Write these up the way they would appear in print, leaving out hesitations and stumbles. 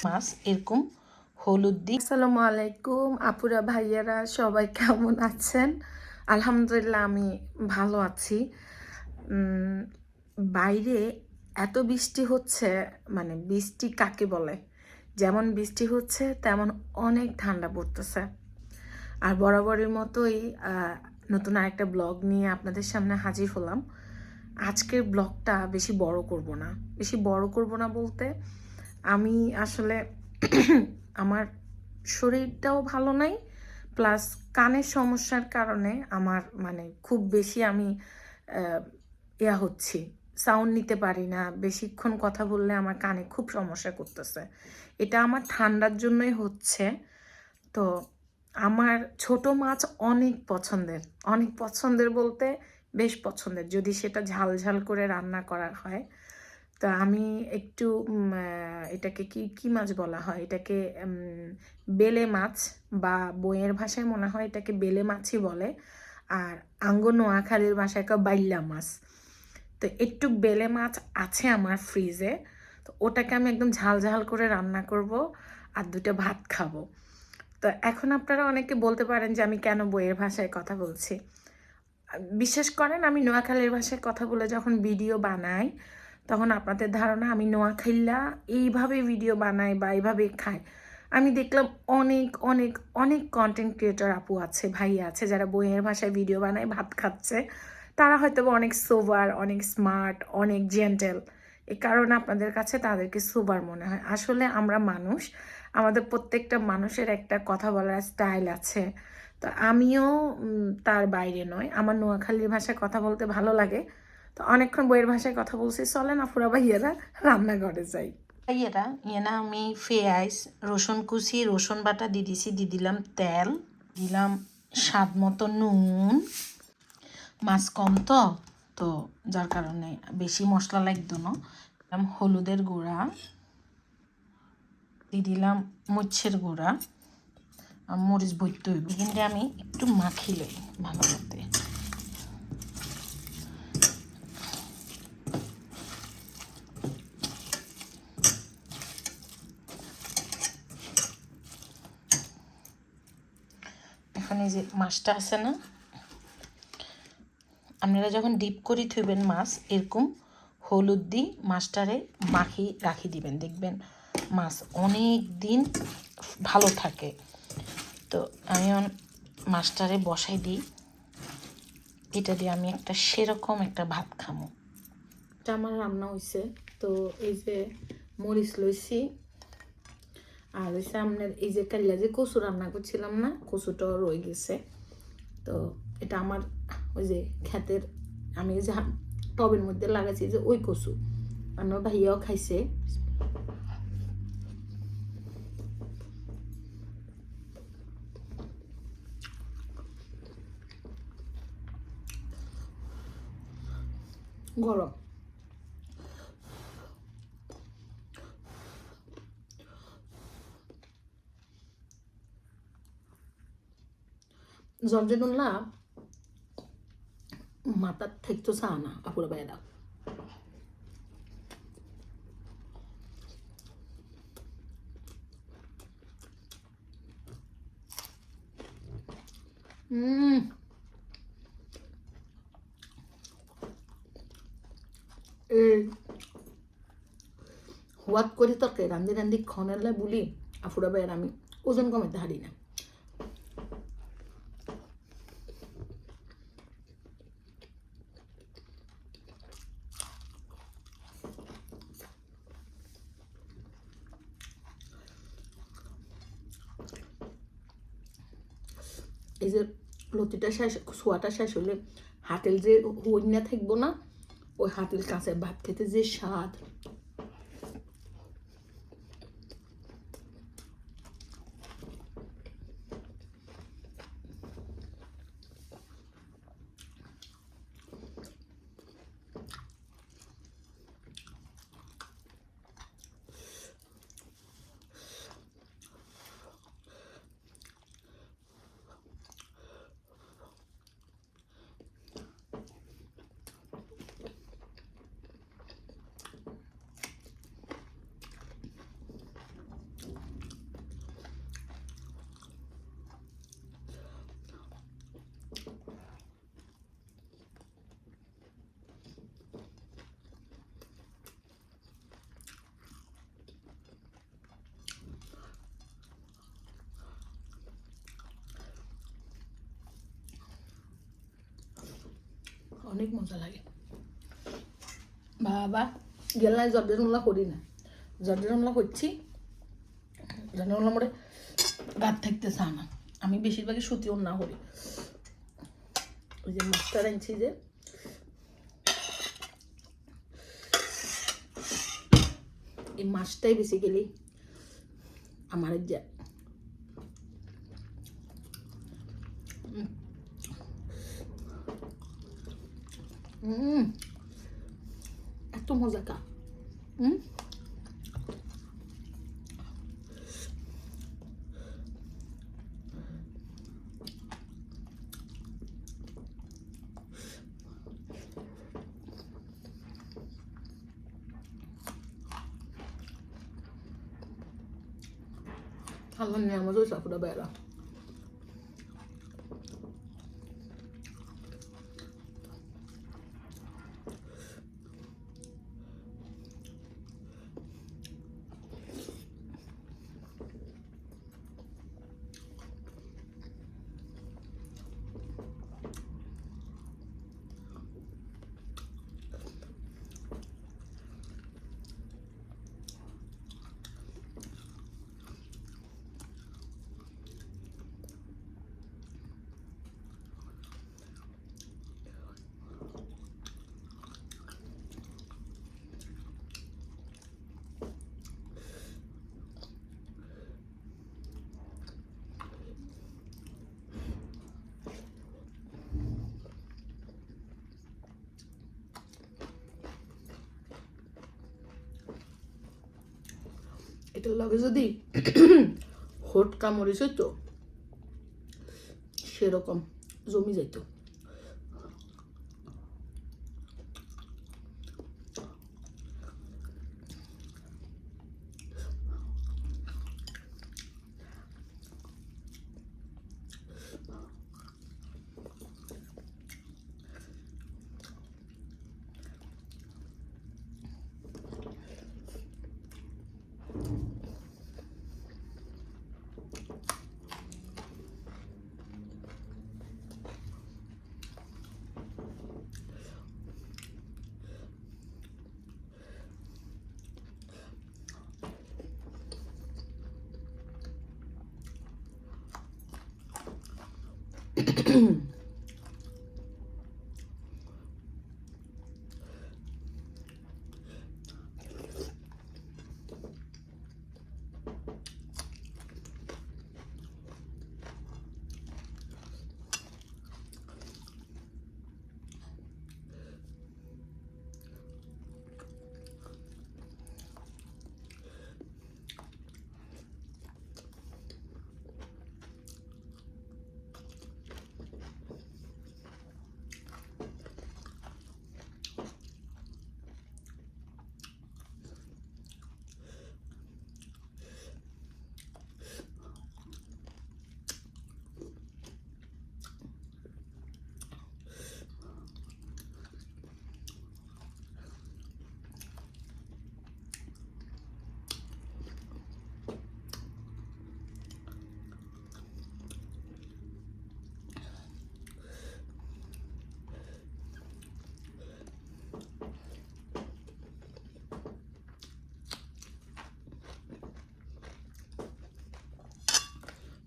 মাছ এরকম হলুদ দিয়ে। আসসালামু আলাইকুম আপুরা ভাইয়ারা, সবাই কেমন আছেন? আলহামদুলিল্লাহ আমি ভালো আছি। বাইরে এত বৃষ্টি হচ্ছে, মানে বৃষ্টি কাকে বলে, যেমন বৃষ্টি হচ্ছে তেমন অনেক ঠান্ডা পড়তেছে। আর বরাবরের মতোই নতুন আরেকটা ব্লগ নিয়ে আপনাদের সামনে হাজির হলাম। আজকের ব্লগটা বেশি বড় করব না বলতে, আমি আসলে আমার শরীরটাও ভালো নাই, প্লাস কানের সমস্যার কারণে আমার মানে খুব বেশি আমি হচ্ছি, সাউন্ড নিতে পারি না। বেশিক্ষণ কথা বললে আমার কানে খুব সমস্যা করতেছে। এটা আমার ঠান্ডার জন্যই হচ্ছে। তো আমার ছোট মাছ অনেক পছন্দের বলতে বেশ পছন্দের, যদি সেটা ঝাল ঝাল করে রান্না করা হয়। তো আমি একটু এটাকে কি মাছ বলা হয়, এটাকে বেলে মাছ, বা বইয়ের ভাষায় মনে হয় এটাকে বেলে মাছই বলে, আর নোয়াখালীর ভাষায় বাইল্লা মাছ। তো একটু বেলে মাছ আছে আমার ফ্রিজে, তো ওটাকে আমি একদম ঝাল ঝাল করে রান্না করব আর দুটো ভাত খাবো। তো এখন আপনারা অনেকে বলতে পারেন যে আমি কেন বইয়ের ভাষায় কথা বলছি। বিশ্বাস করেন, আমি নোয়াখালীর ভাষায় কথা বলে যখন ভিডিও বানাই, তখন আপনাদের ধারণা আমি নোয়াখাইলা এইভাবে ভিডিও বানাই বা এইভাবে খাই। আমি দেখলাম অনেক অনেক অনেক কন্টেন্ট ক্রিয়েটর আপু আছে, ভাই আছে, যারা বইয়ের ভাষায় ভিডিও বানায় ভাত খাচ্ছে। তারা হয়তো অনেক সোবার, অনেক স্মার্ট, অনেক জেন্টেল। এ কারণে আপনাদের কাছে তাদেরকে সোবার মনে হয়। আসলে আমরা মানুষ, আমাদের প্রত্যেকটা মানুষের একটা কথা বলার স্টাইল আছে। তো আমিও তার বাইরে নয়, আমার নোয়াখালীর ভাষায় কথা বলতে ভালো লাগে। তো অনেকক্ষণ বইয়ের ভাষায় কথা বলছি, চলেন আফুরা ভাইয়েরা রান্নাঘরে যাই। ভাইয়েরা এনা আমি পেঁয়াজ রসুন কুচি রসুন বাটা দিয়ে দিলাম তেল, দিলাম স্বাদ মতো নুন। মাছ কম তো যার কারণে বেশি মশলা লাগতো না। দিলাম হলুদের গুঁড়া, দিয়ে দিলাম মরিচের গুঁড়া আর মরিচ বইতে হইব, কিন্তু আমি একটু মাখি লই ভালো মতে। এখন এই যে মাছটা আছে না, আপনারা যখন ডিপ করে থইবেন মাছ, এরকম হলুদ দিয়ে মাছটারে মাখি রাখি দিবেন, দেখবেন মাছ অনেক দিন ভালো থাকে। তো আমি মাছটারে বসাই দিই, এটা দিয়ে আমি একটা সেরকম একটা ভাত খামো। এটা আমার রান্না হয়েছে। তো এই যে মরিচ লইছি, আর হচ্ছে আপনার এই যে কাল্লা যে কচু রান্না করছিলাম না, কচুটাও রয়ে গেছে। তো এটা আমার ওই যে ক্ষেতের, আমি যে টবের মধ্যে লাগাইছি যে ওই কচু, আমার ভাইয়াও খাইছে। গরম জর্জেদুল্লাহ মাথার থেকে তো চা না আপুরা ভাইয়েরা। হোয়াত করি তরকারি রান্ধি রান্ধি খনেলে বলি আফুরা ভাইয়ের আমি ওজন কমাইতে হারি না। এই যে লতিটা শেষ, সোয়াটা শেষ হলে হাতেল যে হইনা থাকবো না, ওই হাতেল কাছে ভাত খেতে যে স্বাদ। অনেক মজা লাগে বাবা গেলাই জর্দের রমলা করি না জর্দের রমলা করছি জর্দের রমলা মোড়ে গাত থাকতে চা না আমি বেশিরভাগই সুতি না করি ওই যে মাছটা আনছি যে এই মাছটাই বেসিক্যালি আমার যে এত মজা কা Allah ne ama zor sapı da bera. এটার লগে যদি হটকা মরিচ হইতো সেরকম জমি যাইতো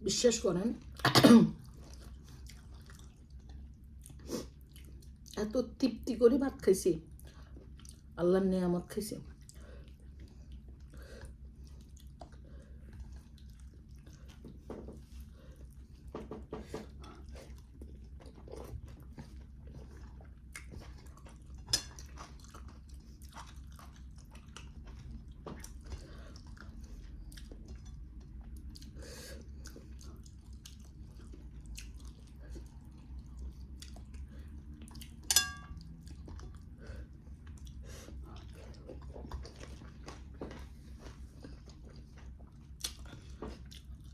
বিশ্বাস করেন এত তৃপ্তি করে ভাত খাইছি আল্লাহর নিয়ামত খাইছি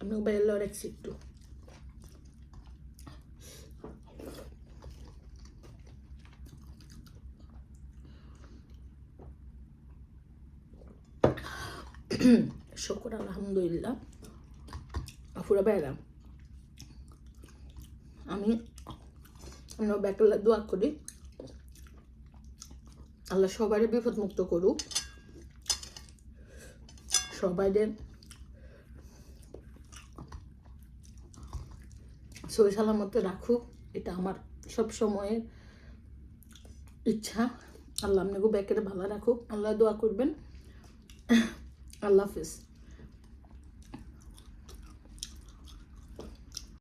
আমি bello রাখছি একটু শুকর আলহামদুলিল্লাহ আপুরা বেড়া আমি ব্যাকলা দোয়া করি আল্লাহ সবারই বিপদ মুক্ত করুক, সবাইদের সহি সালামতে রাখুক, এটা আমার সব সময়ের ইচ্ছা। আল্লাহ আপনাকে ব্যাকেরে ভালো রাখুক। আল্লাহ দোয়া করবেন। আল্লাহ হাফিজ।